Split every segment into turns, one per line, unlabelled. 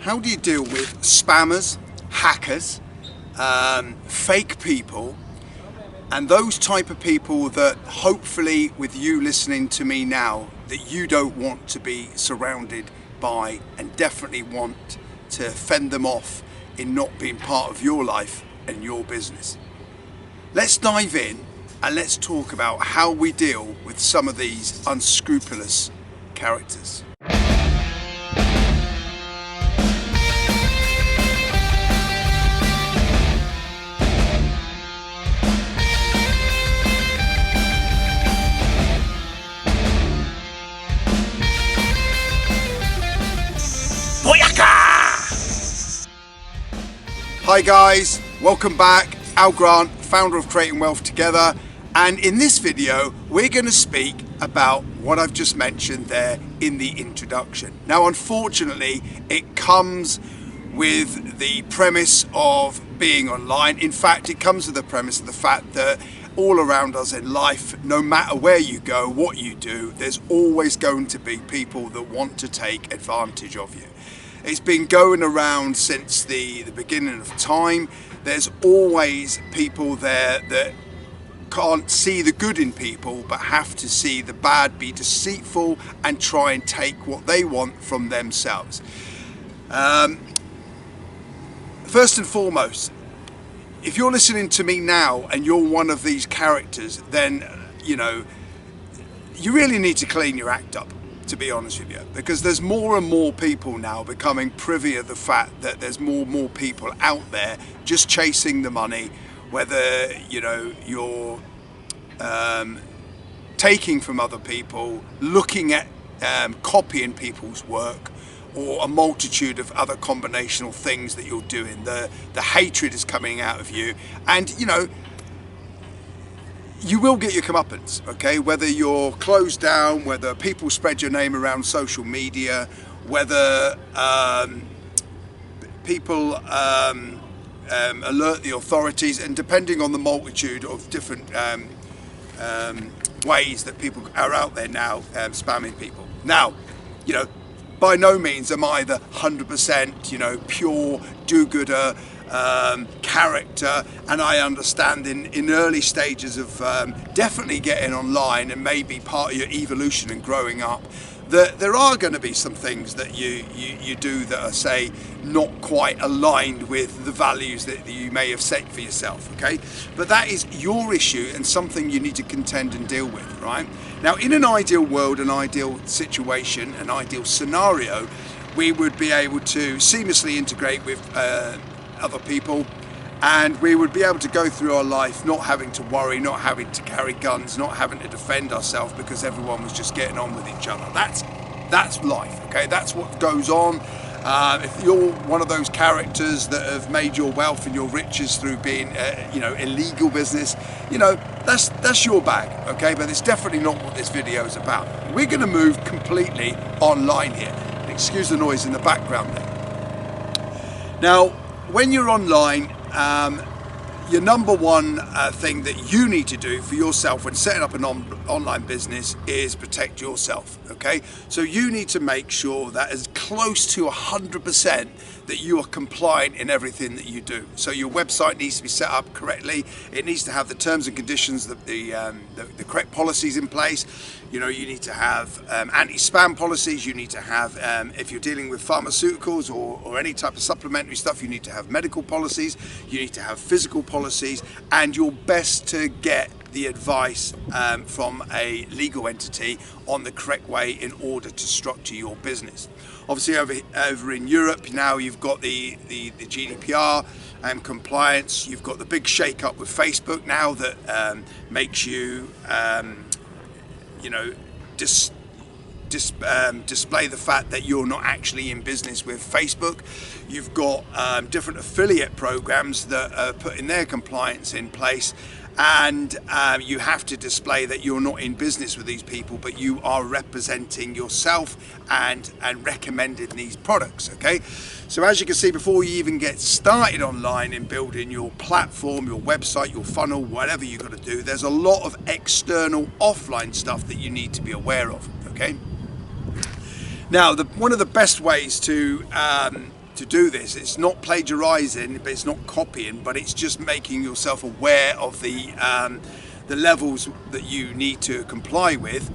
How do you deal with spammers, hackers, fake people, and those type of people that hopefully with you listening to me now that you don't want to be surrounded by, and definitely want to fend them off in not being part of your life and your business? Let's dive in and let's talk about how we deal with some of these unscrupulous characters. Hi guys, welcome back. Al Grant, founder of Creating Wealth Together, and in this video we're going to speak about what I've just mentioned there in the introduction. Now unfortunately it comes with the premise of being online. In fact, it comes with the premise of the fact that all around us in life, no matter where you go, what you do, there's always going to be people that want to take advantage of you. It's been going around since the beginning of time. There's always people there that can't see the good in people but have to see the bad, be deceitful and try and take what they want from themselves. First and foremost, if you're listening to me now and you're one of these characters, then you really need to clean your act up, to be honest with you, because there's more and more people now becoming privy of the fact that there's more and more people out there just chasing the money, whether you're taking from other people, looking at copying people's work, or a multitude of other combinational things that you're doing. The hatred is coming out of you, and you will get your comeuppance, okay? Whether you're closed down, whether people spread your name around social media, whether people alert the authorities, and depending on the multitude of different ways that people are out there now spamming people. Now, by no means am I the 100% pure do-gooder character, and I understand in early stages of definitely getting online and maybe part of your evolution and growing up that there are going to be some things that you do that are, say, not quite aligned with the values that you may have set for yourself, okay? But that is your issue and something you need to contend and deal with, right? Now, in an ideal world, an ideal situation, an ideal scenario, we would be able to seamlessly integrate with other people, and we would be able to go through our life not having to worry, not having to carry guns, not having to defend ourselves because everyone was just getting on with each other. That's life, okay? That's what goes on. If you're one of those characters that have made your wealth and your riches through being illegal business, that's your bag, okay? But it's definitely not what this video is about. We're going to move completely online here. Excuse the noise in the background there. Now, when you're online, your number one thing that you need to do for yourself when setting up an online business is protect yourself, okay? So you need to make sure that as close to 100% that you are compliant in everything that you do. So your website needs to be set up correctly. It needs to have the terms and conditions, the correct policies in place. You need to have anti-spam policies. You need to have, if you're dealing with pharmaceuticals or any type of supplementary stuff, you need to have medical policies. You need to have physical policies, and you're best to get the advice from a legal entity on the correct way in order to structure your business. Obviously over in Europe now you've got the GDPR and compliance. You've got the big shake up with Facebook now that makes you display the fact that you're not actually in business with Facebook. You've got different affiliate programs that are putting their compliance in place, and you have to display that you're not in business with these people, but you are representing yourself and recommending these products, okay? So as you can see, before you even get started online in building your platform, your website, your funnel, whatever you've got to do, there's a lot of external offline stuff that you need to be aware of, okay? Now, one of the best ways to to do this. It's not plagiarizing, but it's not copying, but it's just making yourself aware of the levels that you need to comply with.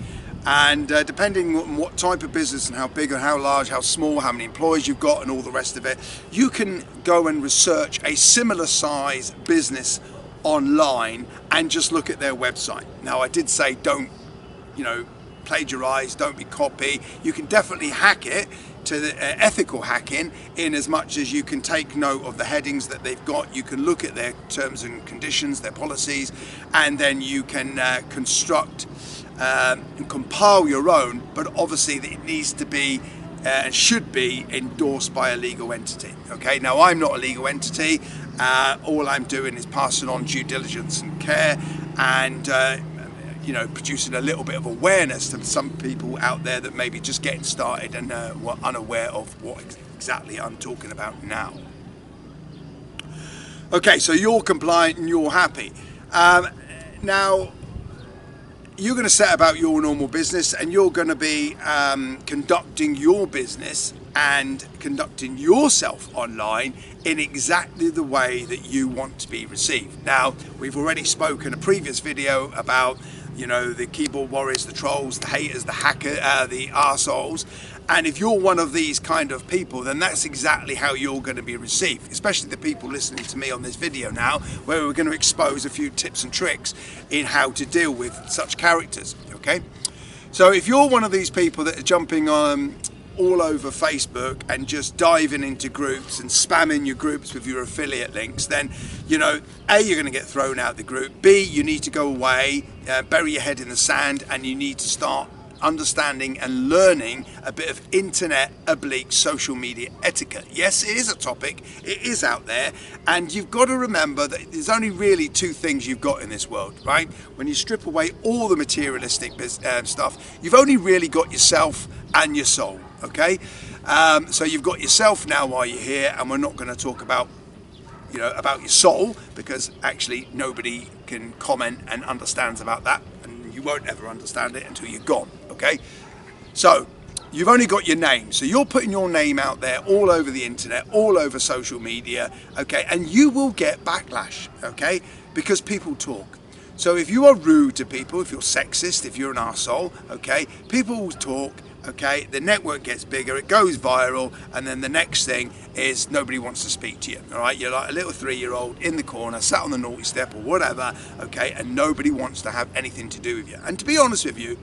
And depending on what type of business and how big or how large, how small, how many employees you've got and all the rest of it, you can go and research a similar size business online and just look at their website. Now, I did say don't, plagiarize, don't be copy. You can definitely hack it to the ethical hacking, in as much as you can take note of the headings that they've got. You can look at their terms and conditions, their policies, and then you can construct and compile your own, but obviously it needs to be and should be endorsed by a legal entity. Okay, now I'm not a legal entity. All I'm doing is passing on due diligence and care, and producing a little bit of awareness to some people out there that may be just getting started and were unaware of what exactly I'm talking about now. Okay, so you're compliant and you're happy. Now, you're going to set about your normal business, and you're going to be conducting your business and conducting yourself online in exactly the way that you want to be received. Now, we've already spoken in a previous video about the keyboard warriors, the trolls, the haters, the hacker, the arseholes. And if you're one of these kind of people, then that's exactly how you're going to be received, especially the people listening to me on this video now, where we're going to expose a few tips and tricks in how to deal with such characters, okay? So if you're one of these people that are jumping all over Facebook and just diving into groups and spamming your groups with your affiliate links, then A, you're going to get thrown out the group. B, you need to go away, bury your head in the sand, and you need to start understanding and learning a bit of internet / social media etiquette. Yes, it is a topic, it is out there, and you've got to remember that there's only really two things you've got in this world, right? When you strip away all the materialistic stuff, you've only really got yourself and your soul, okay? So you've got yourself now while you're here, and we're not going to talk about about your soul, because actually nobody can comment and understands about that, and you won't ever understand it until you're gone, okay? So you've only got your name, so you're putting your name out there all over the internet, all over social media, okay? And you will get backlash, okay? Because people talk. So if you are rude to people, if you're sexist, if you're an arsehole, okay, people will talk. Okay, the network gets bigger, it goes viral, and then the next thing is nobody wants to speak to you. All right, you're like a little 3-year-old in the corner, sat on the naughty step or whatever, okay, and nobody wants to have anything to do with you. And to be honest with you,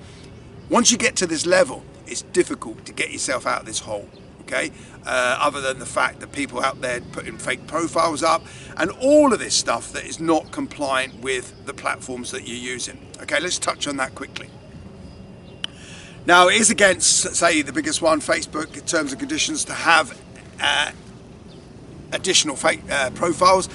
once you get to this level, it's difficult to get yourself out of this hole. Okay, other than the fact that people out there putting fake profiles up and all of this stuff that is not compliant with the platforms that you're using. Okay, let's touch on that quickly. Now, it is against, say, the biggest one, Facebook, terms and conditions, to have additional fake profiles,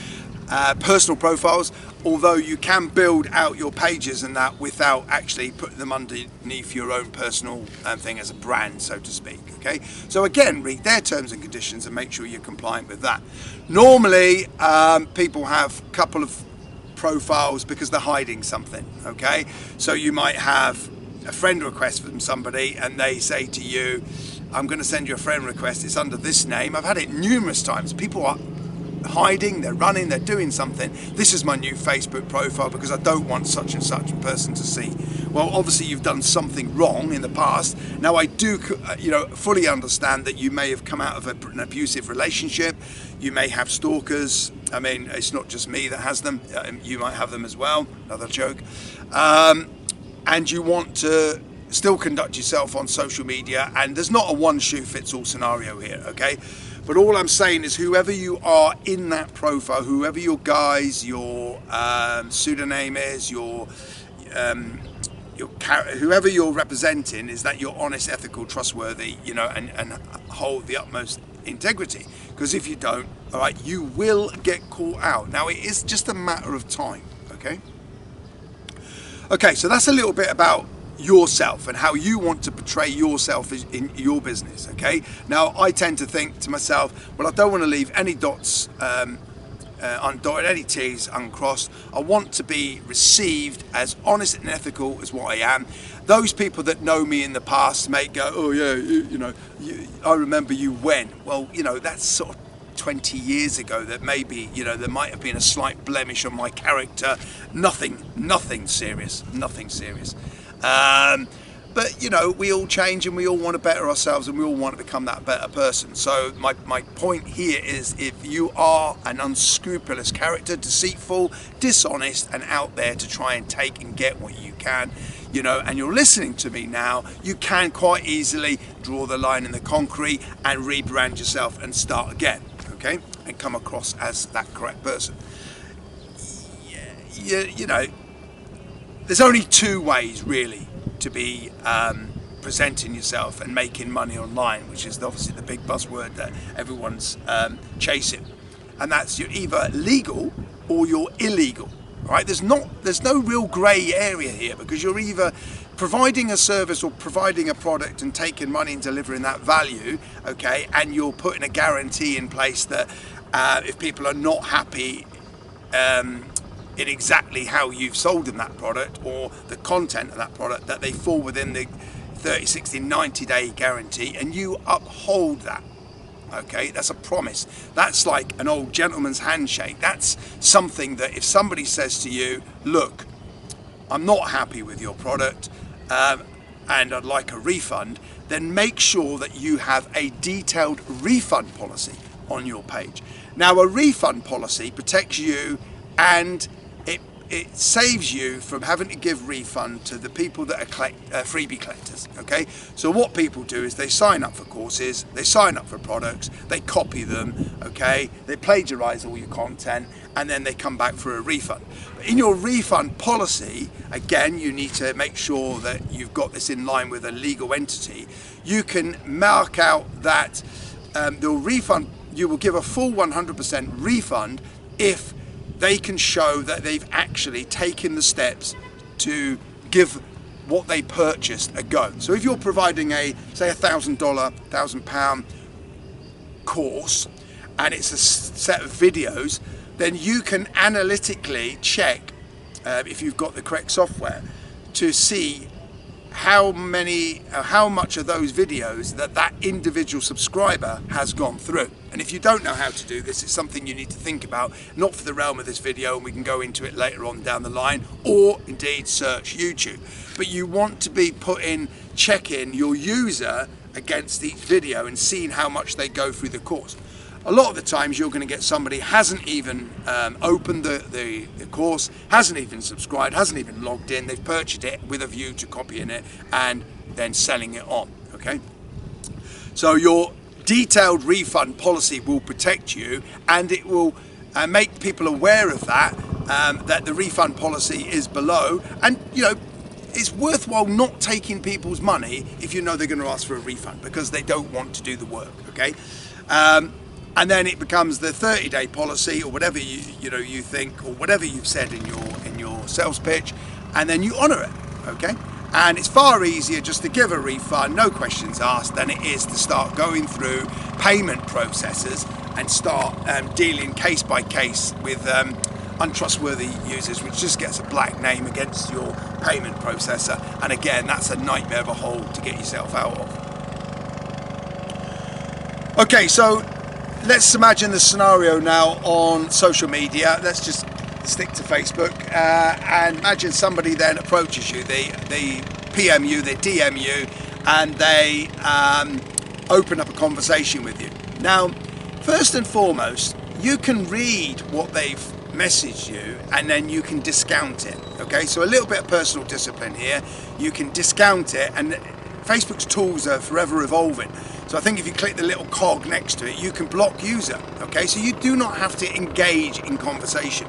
personal profiles, although you can build out your pages and that without actually putting them underneath your own personal thing as a brand, so to speak, okay? So again, read their terms and conditions and make sure you're compliant with that. Normally, people have a couple of profiles because they're hiding something, okay? So you might have a friend request from somebody and they say to you, I'm going to send you a friend request, it's under this name. I've had it numerous times. People are hiding, they're running, they're doing something. This is my new Facebook profile because I don't want such and such person to see. Well, obviously you've done something wrong in the past. Now I do fully understand that you may have come out of an abusive relationship. You may have stalkers. I mean, it's not just me that has them. You might have them as well. Another joke. And you want to still conduct yourself on social media, and there's not a one shoe fits all scenario here, okay? But all I'm saying is whoever you are in that profile, whoever your guise, your pseudonym is, whoever you're representing, is that you're honest, ethical, trustworthy, and hold the utmost integrity. Because if you don't, all right, you will get caught out. Now, it is just a matter of time, okay? Okay, so that's a little bit about yourself and how you want to portray yourself in your business, okay? Now, I tend to think to myself, well, I don't want to leave any dots undotted, any T's uncrossed. I want to be received as honest and ethical as what I am. Those people that know me in the past may go, oh yeah, I remember you when. Well, that's sort of 20 years ago that maybe, you know, there might have been a slight blemish on my character. Nothing serious. But, you know, we all change and we all want to better ourselves and we all want to become that better person. So my point here is, if you are an unscrupulous character, deceitful, dishonest, and out there to try and take and get what you can, you know, and you're listening to me now, you can quite easily draw the line in the concrete and rebrand yourself and start again, okay? And come across as that correct person. You know, there's only two ways really to be presenting yourself and making money online, which is obviously the big buzzword that everyone's chasing, and that's you're either legal or you're illegal, right? There's no real grey area here, because you're either providing a service or providing a product and taking money and delivering that value, okay, and you're putting a guarantee in place that if people are not happy in exactly how you've sold them that product or the content of that product, that they fall within the 30, 60, 90-day guarantee, and you uphold that. Okay, that's a promise. That's like an old gentleman's handshake. That's something that if somebody says to you, look, I'm not happy with your product and I'd like a refund, then make sure that you have a detailed refund policy on your page. Now, a refund policy protects you, and it saves you from having to give refund to the people that are freebie collectors, okay? So what people do is they sign up for courses, they sign up for products, they copy them, okay? They plagiarize all your content, and then they come back for a refund. But in your refund policy, again, you need to make sure that you've got this in line with a legal entity. You can mark out that the refund, you will give a full 100% refund if they can show that they've actually taken the steps to give what they purchased a go. So if you're providing a, say, £1,000, £1,000 course, and it's a set of videos, then you can analytically check if you've got the correct software to see how much of those videos that individual subscriber has gone through. And if you don't know how to do this, it's something you need to think about, not for the realm of this video, and we can go into it later on down the line, or indeed search YouTube. But you want to be checking your user against each video and seeing how much they go through the course. A lot of the times you're going to get somebody hasn't even opened the course, hasn't even subscribed, hasn't even logged in. They've purchased it with a view to copying it and then selling it on, okay? So your detailed refund policy will protect you, and it will make people aware of that, that the refund policy is below. And, you know, it's worthwhile not taking people's money if you know they're going to ask for a refund because they don't want to do the work, okay? And then it becomes the 30-day policy, or whatever you think, or whatever you've said in your sales pitch, and then you honour it, okay? And it's far easier just to give a refund, no questions asked, than it is to start going through payment processes and start dealing case by case with untrustworthy users, which just gets a black name against your payment processor. And again, that's a nightmare of a hole to get yourself out of. Okay, so let's imagine the scenario now on social media. Let's just stick to Facebook and imagine somebody then approaches you, they PM you, they DM you, and they open up a conversation with you. Now, first and foremost, you can read what they've messaged you, and then you can discount it, okay? So a little bit of personal discipline here. You can discount it, and Facebook's tools are forever evolving. So I think if you click the little cog next to it, you can block user, okay? So you do not have to engage in conversation.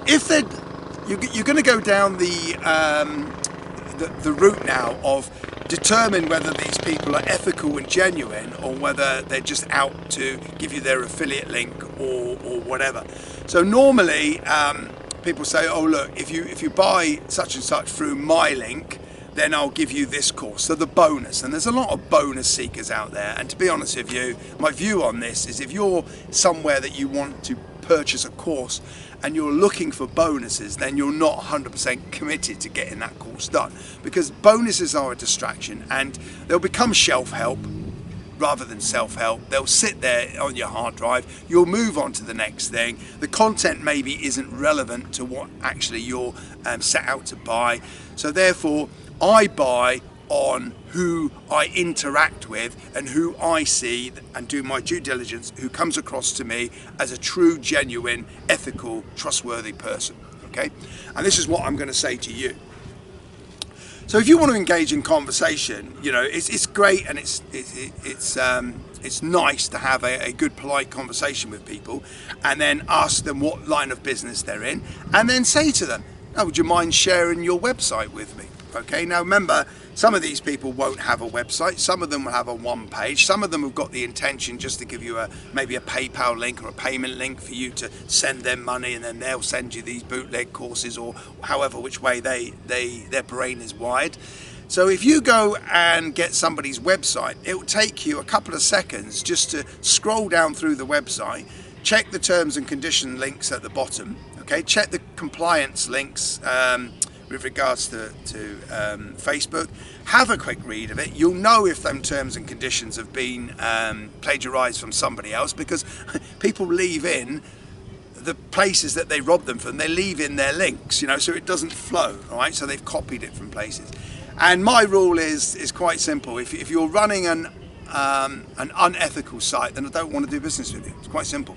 If you're going to go down the route now of determine whether these people are ethical and genuine, or whether they're just out to give you their affiliate link or whatever. So normally people say, oh look, if you buy such and such through my link, then I'll give you this course, so the bonus. And there's a lot of bonus seekers out there, and to be honest with you, my view on this is if you're somewhere that you want to purchase a course and you're looking for bonuses, then you're not 100% committed to getting that course done, because bonuses are a distraction and they'll become shelf help, rather than self-help. They'll sit there on your hard drive. You'll move on to the next thing. The content maybe isn't relevant to what actually you're set out to buy. So therefore, I buy on who I interact with and who I see and do my due diligence, who comes across to me as a true, genuine, ethical, trustworthy person. Okay, and this is what I'm going to say to you. So if you want to engage in conversation, you know, it's great, and it's nice to have a good, polite conversation with people, and then ask them what line of business they're in, and then say to them, "Oh, would you mind sharing your website with me?" Okay, now remember, some of these people won't have a website, some of them will have a one page, some of them have got the intention just to give you maybe a PayPal link or a payment link for you to send them money, and then they'll send you these bootleg courses, or however which way their brain is wired. So if you go and get somebody's website, it will take you a couple of seconds just to scroll down through the website, check the terms and condition links at the bottom, okay, check the compliance links with regards to Facebook. Have a quick read of it. You'll know if them terms and conditions have been plagiarized from somebody else, because people leave in the places that they rob them from, they leave in their links, you know, so it doesn't flow, all right? So they've copied it from places. And my rule is quite simple. If you're running an unethical site, then I don't want to do business with you. It's quite simple.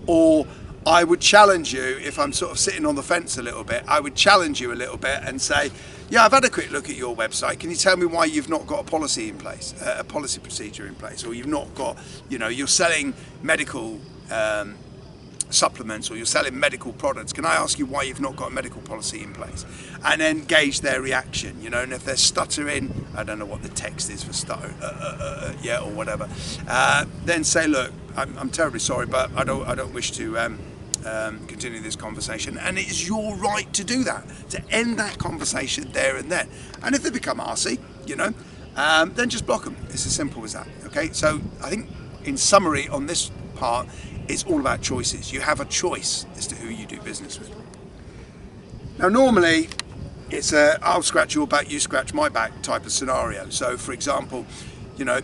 Or I would challenge you, if I'm sort of sitting on the fence a little bit, I would challenge you a little bit and say, yeah, I've had a quick look at your website. Can you tell me why you've not got a policy in place, a policy procedure in place, or you've not got, you know, you're selling medical supplements, or you're selling medical products. Can I ask you why you've not got a medical policy in place? And then gauge their reaction, you know, and if they're stuttering, I don't know what the text is for stutter, yeah, or whatever, then say, look, I'm terribly sorry, but I don't wish to continue this conversation, and it is your right to do that, to end that conversation there and then. And if they become arsey, you know, then just block them. It's as simple as that. Okay, so I think in summary on this part, it's all about choices. You have a choice as to who you do business with. Now normally it's a I'll scratch your back, you scratch my back type of scenario. So for example, you know,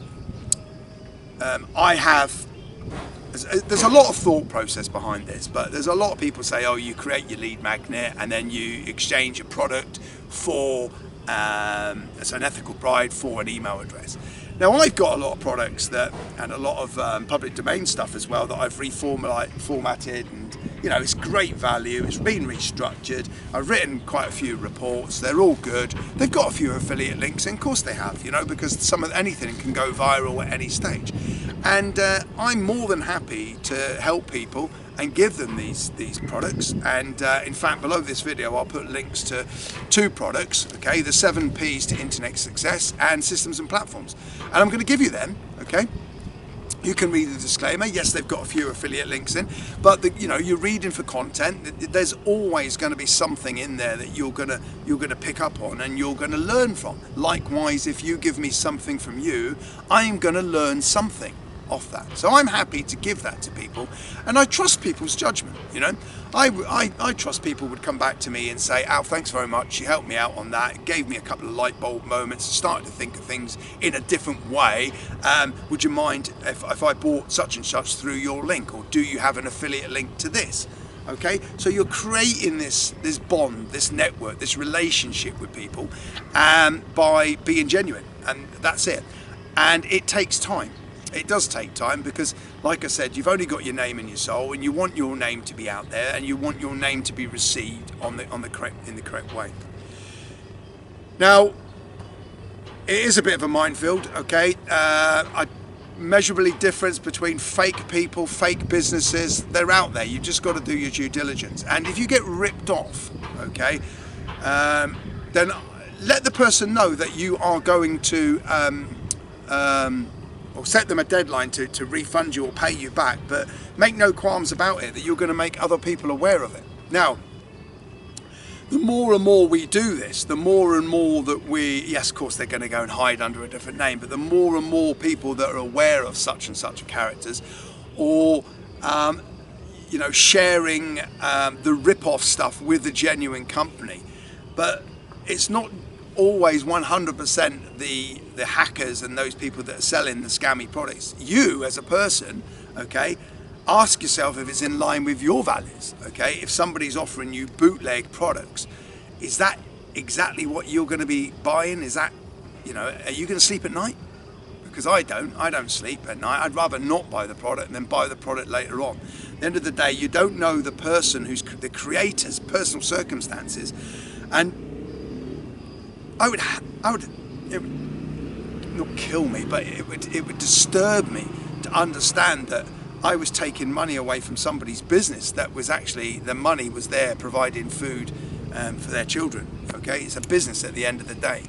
there's a lot of thought process behind this, but there's a lot of people say, oh, you create your lead magnet and then you exchange a product for as an ethical bribe for an email address. Now I've got a lot of products and a lot of public domain stuff as well that I've reformatted, and you know, it's great value, it's been restructured, I've written quite a few reports, they're all good, they've got a few affiliate links, and of course they have, you know, because anything can go viral at any stage. And I'm more than happy to help people and give them these products, and in fact below this video I'll put links to 2 products, okay, the 7 P's to internet success and systems and platforms, and I'm going to give you them, okay. You can read the disclaimer. Yes, they've got a few affiliate links in, but you know, you're reading for content. There's always going to be something in there that you're gonna pick up on and you're going to learn from. Likewise, if you give me something from you, I am going to learn something off that. So I'm happy to give that to people, and I trust people's judgment. You know, I trust people would come back to me and say, Al, thanks very much, you helped me out on that, it gave me a couple of light bulb moments, started to think of things in a different way. Would you mind if I bought such and such through your link, or do you have an affiliate link to this? Okay, so you're creating this bond, this network, this relationship with people by being genuine, and that's it. And it takes time. It does take time, because like I said, you've only got your name and your soul, and you want your name to be out there, and you want your name to be received in the correct way. Now, it is a bit of a minefield, okay? Measurably difference between fake people, fake businesses, they're out there. You've just got to do your due diligence. And if you get ripped off, okay, then let the person know that you are going to or set them a deadline to refund you or pay you back, but make no qualms about it that you're going to make other people aware of it. Now, the more and more we do this, the more and more that yes, of course they're going to go and hide under a different name, but the more and more people that are aware of such and such characters, or you know, sharing the rip-off stuff with the genuine company. But it's not always 100% the hackers and those people that are selling the scammy products. You as a person, okay, ask yourself if it's in line with your values, okay? If somebody's offering you bootleg products, is that exactly what you're going to be buying? Is that, you know, are you going to sleep at night? Because I don't sleep at night. I'd rather not buy the product and then buy the product later on. At the end of the day, you don't know the person who's the creator's personal circumstances, and it would not kill me, but it would disturb me to understand that I was taking money away from somebody's business that was actually, the money was there providing food for their children. Okay, it's a business at the end of the day.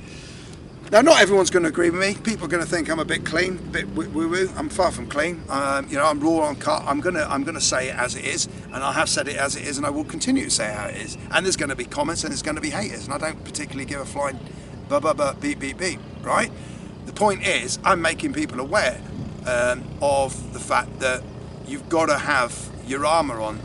Now, not everyone's going to agree with me. People are going to think I'm a bit clean, a bit woo-woo. I'm far from clean. You know, I'm raw, uncut. I'm gonna say it as it is, and I have said it as it is, and I will continue to say how it is. And there's going to be comments, and there's going to be haters, and I don't particularly give a flying beep beep beep. Right? The point is, I'm making people aware of the fact that you've got to have your armour on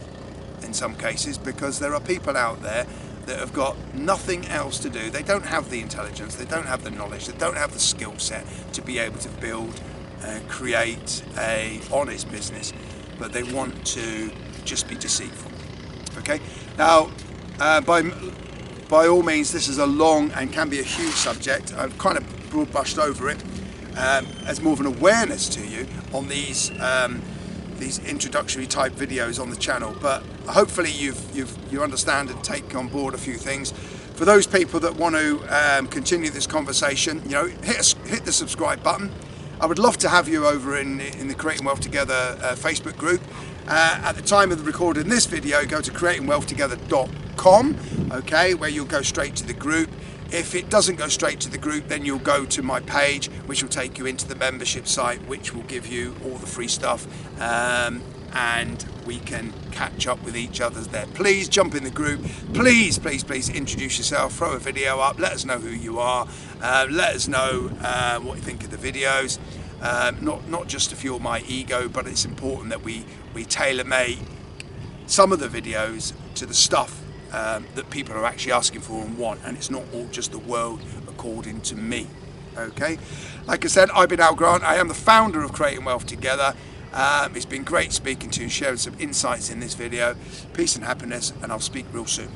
in some cases, because there are people out there that have got nothing else to do. They don't have the intelligence, they don't have the knowledge, they don't have the skill set to be able to build and create a honest business, but they want to just be deceitful. Okay, now by all means, this is a long and can be a huge subject. I've kind of broad brushed over it as more of an awareness to you on these introductory type videos on the channel, but hopefully you understand and take on board a few things. For those people that want to continue this conversation, you know, hit the subscribe button. I would love to have you over in the Creating Wealth Together Facebook group. At the time of the recording this video, go to creatingwealthtogether.com, okay, where you'll go straight to the group. If it doesn't go straight to the group, then you'll go to my page, which will take you into the membership site, which will give you all the free stuff, and we can catch up with each other there. Please jump in the group. Please introduce yourself, throw a video up, let us know who you are, let us know what you think of the videos, not just to fuel my ego, but it's important that we tailor-make some of the videos to the stuff that people are actually asking for and want, and it's not all just the world according to me. Okay, like I said, I've been Al Grant. I am the founder of Creating Wealth Together. It's been great speaking to you and sharing some insights in this video. Peace and happiness, and I'll speak real soon.